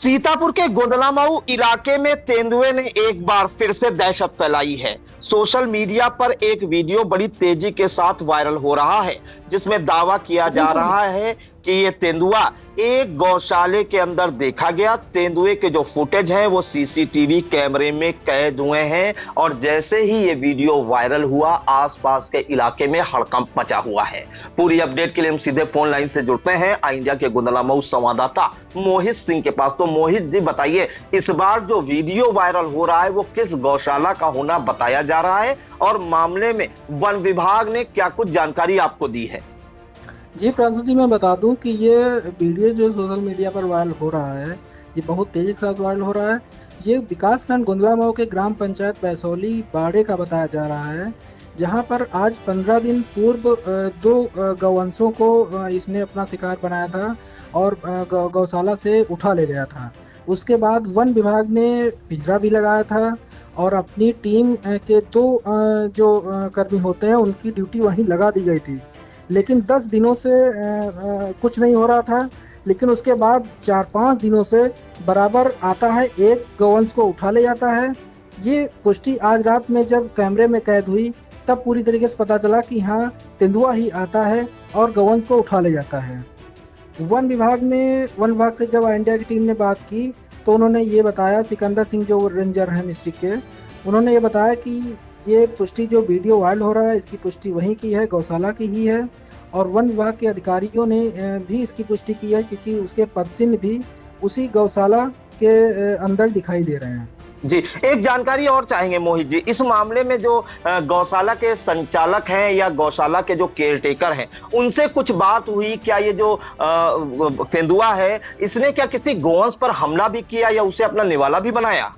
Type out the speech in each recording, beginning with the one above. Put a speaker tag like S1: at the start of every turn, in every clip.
S1: सीतापुर के गोदलामऊ इलाके में तेंदुए ने एक बार फिर से दहशत फैलाई है। सोशल मीडिया पर एक वीडियो बड़ी तेजी के साथ वायरल हो रहा है, जिसमें दावा किया जा रहा है कि ये तेंदुआ एक गौशाले के अंदर देखा गया। तेंदुए के जो फुटेज है वो सीसीटीवी कैमरे में कैद हुए हैं और जैसे ही ये वीडियो वायरल हुआ, आसपास के इलाके में हड़कंप मचा हुआ है। पूरी अपडेट के लिए हम सीधे फोन लाइन से जुड़ते हैं आई इंडिया के गोदलामऊ संवाददाता मोहित सिंह के पास। तो मोहित जी बताइए, इस बार जो वीडियो वायरल हो रहा है वो किस गौशाला का होना बताया जा रहा है और मामले में वन विभाग ने क्या कुछ जानकारी आपको दी है?
S2: जी प्रांशु जी, मैं बता दूं कि ये वीडियो जो सोशल मीडिया पर वायरल हो रहा है, ये बहुत तेजी के साथ वायरल हो रहा है। ये विकासखंड गोदलामऊ के ग्राम पंचायत बैसोली बाड़े का बताया जा रहा है, जहां पर आज 15 दिन पूर्व दो गौवंशों को इसने अपना शिकार बनाया था और गौशाला से उठा ले गया था। उसके बाद वन विभाग ने पिंजरा भी लगाया था और अपनी टीम के दो जो कर्मी होते हैं उनकी ड्यूटी वहीं लगा दी गई थी। लेकिन 10 दिनों से कुछ नहीं हो रहा था, लेकिन उसके बाद 4-5 दिनों से बराबर आता है, एक गौवंश को उठा ले जाता है। ये पुष्टि आज रात में जब कैमरे में कैद हुई तब पूरी तरीके से पता चला कि हाँ, तेंदुआ ही आता है और गौवंश को उठा ले जाता है। वन विभाग से जब इंडिया की टीम ने बात की तो उन्होंने ये बताया, सिकंदर सिंह जो रेंजर हैं डिस्ट्रिक्ट के, उन्होंने ये बताया कि ये पुष्टि जो वीडियो वायरल हो रहा है इसकी पुष्टि वहीं की है, गौशाला की ही है। और वन विभाग के अधिकारियों ने भी इसकी पुष्टि की है, क्योंकि उसके पदचिन्ह भी उसी गौशाला के अंदर दिखाई दे रहे हैं।
S1: जी, एक जानकारी और चाहेंगे मोहित जी, इस मामले में जो गौशाला के संचालक हैं या गौशाला के जो केयरटेकर हैं, उनसे कुछ बात हुई क्या? ये जो तेंदुआ है, इसने क्या किसी गौवंश पर हमला भी किया या उसे अपना निवाला भी बनाया?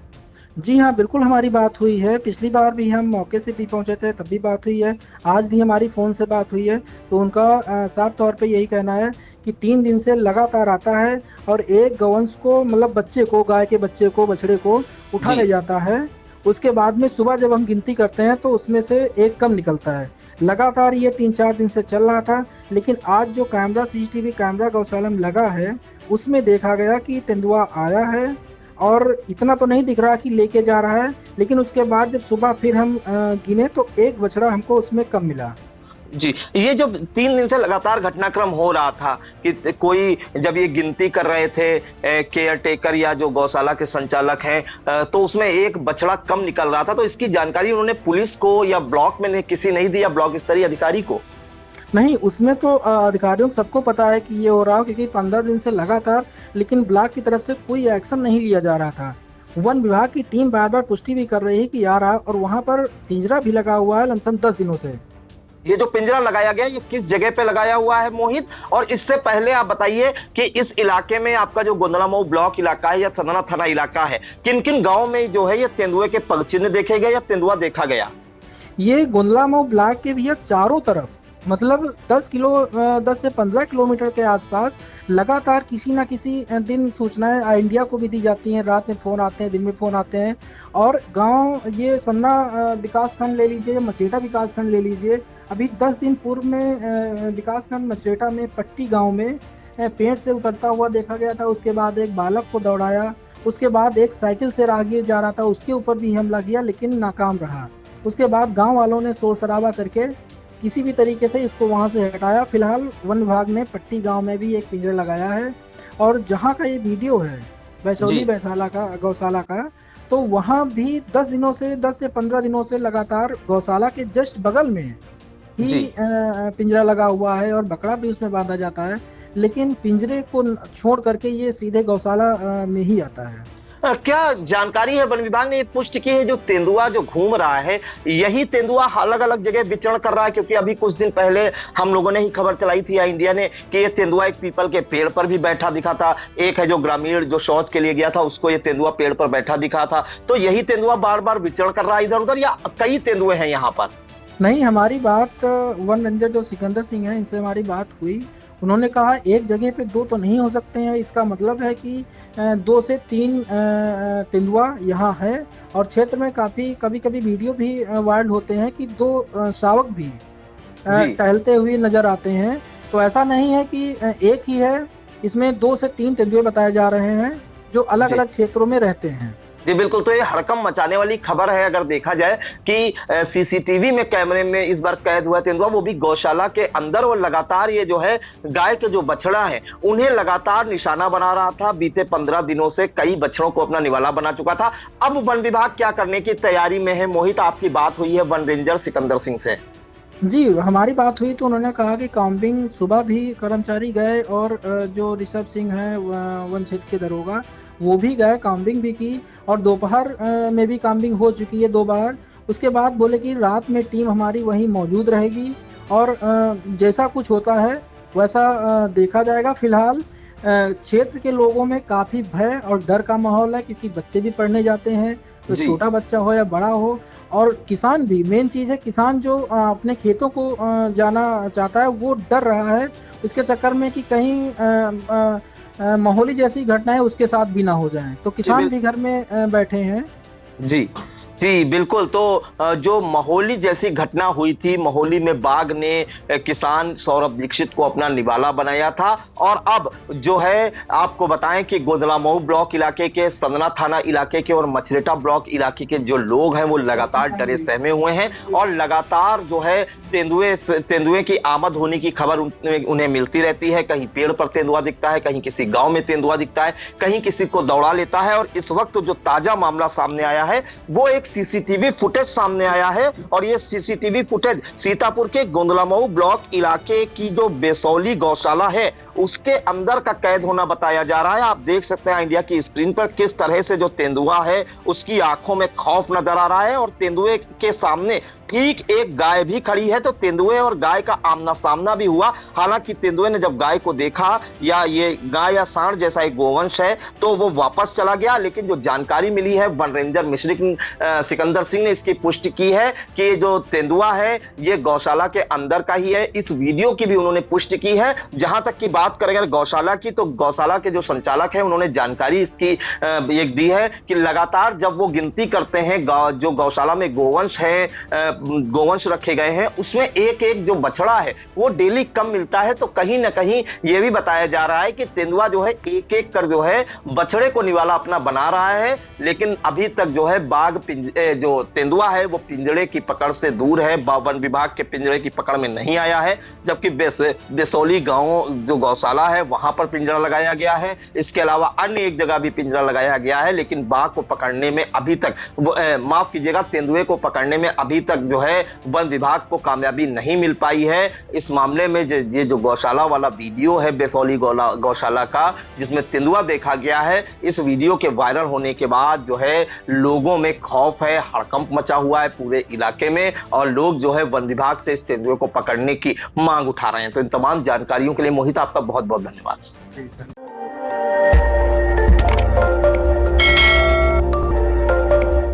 S2: जी हाँ, बिल्कुल हमारी बात हुई है। पिछली बार भी हम मौके से भी पहुंचे थे, तब भी बात हुई है। आज भी हमारी फ़ोन से बात हुई है। तो उनका साफ तौर पे यही कहना है कि 3 दिन से लगातार आता है और एक गौवंश को, मतलब बच्चे को, गाय के बच्चे को, बछड़े को उठा ले जाता है। उसके बाद में सुबह जब हम गिनती करते हैं तो उसमें से एक कम निकलता है। लगातार ये 3-4 दिन से चल रहा था, लेकिन आज जो सीसीटीवी कैमरा गौशाला में लगा है उसमें देखा गया कि तेंदुआ आया है और इतना तो नहीं दिख रहा कि लेके जा रहा है, लेकिन उसके बाद जब सुबह फिर हम गिने तो एक बछड़ा हमको उसमें कम मिला।
S1: जी, ये जो 3 दिन से लगातार घटनाक्रम हो रहा था कि कोई जब ये गिनती कर रहे थे केयर टेकर या जो गौशाला के संचालक हैं, तो उसमें एक बछड़ा कम निकल रहा था, तो इसकी जानकारी उन्होंने पुलिस को या ब्लॉक में किसी नहीं दी या ब्लॉक स्तरीय अधिकारी को?
S2: नहीं, उसमें तो अधिकारियों को सबको पता है कि ये हो रहा है, क्योंकि 15 दिन से लगातार, लेकिन ब्लॉक की तरफ से कोई एक्शन नहीं लिया जा रहा था। वन विभाग की टीम बार-बार पुष्टि भी कर रही है कि आ रहा, और वहां पर पिंजरा भी लगा हुआ है लमसम 10 दिनों से।
S1: ये जो पिंजरा लगाया गया, ये किस जगह पे लगाया हुआ है मोहित? और इससे पहले आप बताइए कि इस इलाके में आपका जो गोदलामऊ ब्लॉक इलाका है या सदना थाना इलाका है, किन किन गाँव में जो है ये तेंदुए के पगचिन्ह देखे गए या तेंदुआ देखा गया?
S2: ये गोदलामऊ ब्लॉक के भैया चारों तरफ, मतलब 10 से 15 किलोमीटर के आसपास लगातार किसी ना किसी दिन सूचनाएं इंडिया को भी दी जाती हैं। रात में फ़ोन आते हैं, दिन में फ़ोन आते हैं। और गांव, ये सन्ना विकासखंड ले लीजिए, मचेटा विकासखंड ले लीजिए, अभी 10 दिन पूर्व में विकासखंड मचेटा में पट्टी गांव में पेड़ से उतरता हुआ देखा गया था। उसके बाद एक बालक को दौड़ाया, उसके बाद एक साइकिल से राहगीर जा रहा था, उसके ऊपर भी हमला किया, लेकिन नाकाम रहा। उसके बाद गाँव वालों ने शोर शराबा करके किसी भी तरीके से इसको वहां से हटाया। फिलहाल वन विभाग ने पट्टी गांव में भी एक पिंजरा लगाया है, और जहां का ये वीडियो है बैसोली गौशाला का, तो वहां भी 10 से 15 दिनों से लगातार गौशाला के जस्ट बगल में ही पिंजरा लगा हुआ है और बकरा भी उसमें बांधा जाता है, लेकिन पिंजरे को छोड़ करके ये सीधे गौशाला में ही आता है।
S1: क्या जानकारी है? वन विभाग ने ये पुष्टि की है जो तेंदुआ जो घूम रहा है, यही तेंदुआ अलग अलग जगह विचरण कर रहा है? क्योंकि अभी कुछ दिन पहले हम लोगों ने ही खबर चलाई थी इंडिया ने कि ये तेंदुआ एक पीपल के पेड़ पर भी बैठा दिखा था। एक है जो ग्रामीण जो शौच के लिए गया था, उसको ये तेंदुआ पेड़ पर बैठा दिखा था। तो यही तेंदुआ बार बार विचरण कर रहा है इधर उधर, या कई तेंदुए हैं यहाँ पर?
S2: नहीं, हमारी बात वन रेंजर जो सिकंदर सिंह है, इनसे हमारी बात हुई। उन्होंने कहा एक जगह पे 2 तो नहीं हो सकते हैं, इसका मतलब है कि 2 से 3 तेंदुआ यहाँ है। और क्षेत्र में काफ़ी कभी-कभी वीडियो भी वायरल होते हैं कि 2 शावक भी टहलते हुए नजर आते हैं। तो ऐसा नहीं है कि एक ही है, इसमें 2 से 3 तेंदुए बताए जा रहे हैं जो अलग अलग क्षेत्रों में रहते हैं।
S1: जी बिल्कुल, तो ये हड़कंप मचाने वाली खबर है अगर देखा जाए कि सीसीटीवी में कैमरे में इस बार कैद हुआ तेंदुआ, वो भी गौशाला के अंदर, और लगातार ये जो है गाय के जो बछड़ा है उन्हें लगातार निशाना बना रहा था। बीते 15 दिनों से कई बछड़ों को अपना निवाला बना चुका था। अब वन विभाग क्या करने की तैयारी में है? मोहित, आपकी बात हुई है वन रेंजर सिकंदर सिंह से?
S2: जी, हमारी बात हुई तो उन्होंने कहा कि कॉम्बिंग सुबह भी कर्मचारी गए और जो ऋषभ सिंह हैं वन क्षेत्र के दरोगा, वो भी गए, कॉम्बिंग भी की, और दोपहर में भी कॉम्बिंग हो चुकी है 2 बार। उसके बाद बोले कि रात में टीम हमारी वहीं मौजूद रहेगी और जैसा कुछ होता है वैसा देखा जाएगा। फिलहाल क्षेत्र के लोगों में काफ़ी भय और डर का माहौल है, क्योंकि बच्चे भी पढ़ने जाते हैं, तो
S1: जी।
S2: छोटा बच्चा हो या बड़ा हो, और किसान भी, मेन चीज़ है किसान जो अपने खेतों को जाना चाहता है, वो डर रहा है इसके चक्कर में कि कहीं माहौली जैसी घटनाएं उसके साथ भी ना हो जाएं, तो किसान भी घर में बैठे हैं।
S1: जी जी बिल्कुल, तो जो महोली जैसी घटना हुई थी, महोली में बाघ ने किसान सौरभ दीक्षित को अपना निवाला बनाया था, और अब जो है आपको बताएं कि गोदलामऊ ब्लॉक इलाके के, सदना थाना इलाके के और मछरेटा ब्लॉक इलाके के जो लोग हैं वो लगातार डरे सहमे हुए हैं, और लगातार जो है तेंदुए की आमद होने की खबर उन्हें मिलती रहती है। कहीं पेड़ पर तेंदुआ दिखता है, कहीं किसी गांव में तेंदुआ दिखता है, कहीं किसी को दौड़ा लेता है। और इस वक्त जो ताजा मामला सामने आया है वो एक सीसीटीवी फुटेज सामने आया है, और ये सीसीटीवी फुटेज सीतापुर के गोंदलामऊ ब्लॉक इलाके की जो बेसौली गौशाला है उसके अंदर का कैद होना बताया जा रहा है। आप देख सकते हैं इंडिया की स्क्रीन पर किस तरह से जो तेंदुआ है उसकी आंखों में खौफ नजर आ रहा है, और तेंदुए के सामने ठीक एक गाय भी खड़ी है। तो तेंदुए और गाय का आमना सामना भी हुआ। हालांकि तेंदुए ने जब गाय को देखा, या ये गाय या सांड जैसा एक गोवंश है, तो वो वापस चला गया। लेकिन जो जानकारी मिली है, वन रेंजर मिश्रिक सिकंदर सिंह ने इसकी पुष्टि की है कि जो तेंदुआ है ये गौशाला के अंदर का ही है। इस वीडियो की भी उन्होंने पुष्टि की है। जहां तक की बात करें अगर गौशाला की, तो गौशाला के जो संचालक है उन्होंने जानकारी इसकी एक दी है कि लगातार जब वो गिनती करते हैं जो गौशाला में गोवंश है, गोवंश रखे गए हैं, उसमें एक एक जो बछड़ा है वो डेली कम मिलता है। तो कहीं ना कहीं यह भी बताया जा रहा है कि तेंदुआ जो है एक एक कर जो है बछड़े को निवाला अपना बना रहा है। लेकिन अभी तक जो है बाघ जो तेंदुआ है वो पिंजड़े की पकड़ से दूर है, वन विभाग के पिंजड़े की पकड़ में नहीं आया है। जबकि बेसौली गांव जो गौशाला है वहां पर पिंजरा लगाया गया है। इसके अलावा अन्य एक जगह भी पिंजरा लगाया गया है, लेकिन बाघ को पकड़ने में अभी तक, माफ कीजिएगा, तेंदुए को पकड़ने में अभी तक जो है वन विभाग को कामयाबी नहीं मिल पाई है। इस मामले में ये जो गौशाला वाला वीडियो है बेसौली गौशाला का, जिसमें तेंदुआ देखा गया है, इस वीडियो के वायरल होने के बाद जो है लोगों में खौफ है, हड़कंप मचा हुआ है पूरे इलाके में, और लोग जो है वन विभाग से इस तेंदुए को पकड़ने की मांग उठा रहे हैं। तो इन तमाम जानकारियों के लिए मोहित आपका बहुत बहुत धन्यवाद।